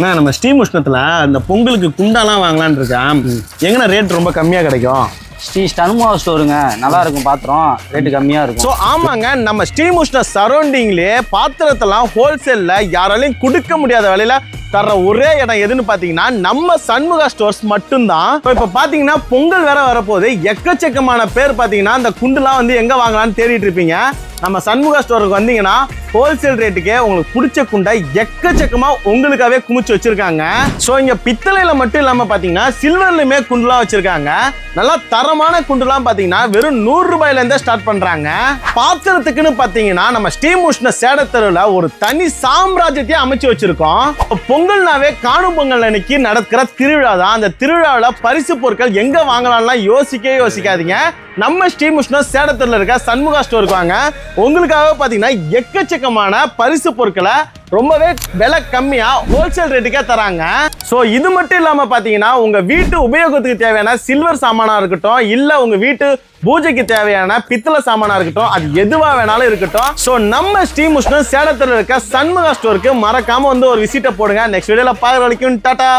நம்ம ஸ்ரீ முஷ்ணத்துல அந்த பொங்கலுக்கு குண்டாலாம் வாங்கலான்னு இருக்கேன். எங்கன்னா ரேட் ரொம்ப கம்மியா கிடைக்கும்? ஸ்ரீ சண்முகா ஸ்டோருங்க, நல்லா இருக்கும் பாத்திரம், ரேட்டு கம்மியா இருக்கும். ஸோ ஆமாங்க, நம்ம ஸ்ரீ முஷ்ண சரௌண்டிங்லேயே பாத்திரத்தெல்லாம் ஹோல்சேல்ல யாராலையும் கொடுக்க முடியாத விலையில தர்ற ஒரே இடம் எதுன்னு பாத்தீங்கன்னா நம்ம சண்முகா ஸ்டோர்ஸ் மட்டும்தான். இப்போ பாத்தீங்கன்னா பொங்கல் வேற வரப்போகுது. எக்கச்சக்கமான பேர் பாத்தீங்கன்னா அந்த குண்டுலாம் வந்து எங்க வாங்கலாம்னு தேடிட்டு இருப்பீங்க. நம்ம சண்முகா ஸ்டோருக்கு வந்தீங்கன்னா ஹோல்சேல் ரேட்டுக்கே உங்களுக்கு பிடிச்ச குண்டை எக்கச்சக்கமா உங்களுக்காகவே குமிச்சு வச்சிருக்காங்க. ஸோ இங்க பித்தளையில மட்டும் இல்லாம பாத்தீங்கன்னா சில்வர்லயுமே குண்டுலாம் வச்சிருக்காங்க. நல்லா தரமான குண்டுலாம் பாத்தீங்கன்னா வெறும் 100 ரூபாயில இருந்தே ஸ்டார்ட் பண்றாங்க. பாத்திரத்துக்குன்னு பாத்தீங்கன்னா நம்ம ஸ்ரீ முஷ்ண சேடத்தெருவுல ஒரு தனி சாம்ராஜ்யத்தையே அமைச்சு வச்சிருக்கோம். பொங்கல்னாவே காணும் பொங்கல் அன்னைக்கு நடக்கிற திருவிழா தான். அந்த திருவிழாவில் பரிசு பொருட்கள் எங்க வாங்கலாம்லாம் யோசிக்காதீங்க. நம்ம ஸ்ரீ முஷ்ண சேடத்தெருவுல இருக்க சண்முகா ஸ்டோருக்கு வாங்க. உங்களுக்காக பாத்தீங்கன்னா எக்கச்சக்கமான பரிசு பொருட்களை ரொம்பவே விலை கம்மியா ஹோல்சேல் ரேட்டுக்கே தராங்க. ஸோ இது மட்டும் இல்லாம பாத்தீங்கன்னா உங்க வீட்டு உபயோகத்துக்கு தேவையான சில்வர் சாமானா இருக்கட்டும், இல்ல உங்க வீட்டு பூஜைக்கு தேவையான பித்தளை சாமானா இருக்கட்டும், அது எதுவா வேணாலும் இருக்கட்டும். ஸோ நம்ம ஸ்ரீ முஷ்ண சேடத்துல இருக்க சண்முகா ஸ்டோருக்கு மறக்காம வந்து ஒரு விசிட்டை போடுங்க. நெக்ஸ்ட் வீடியோல பார்க்குற வரைக்கும் டாடா.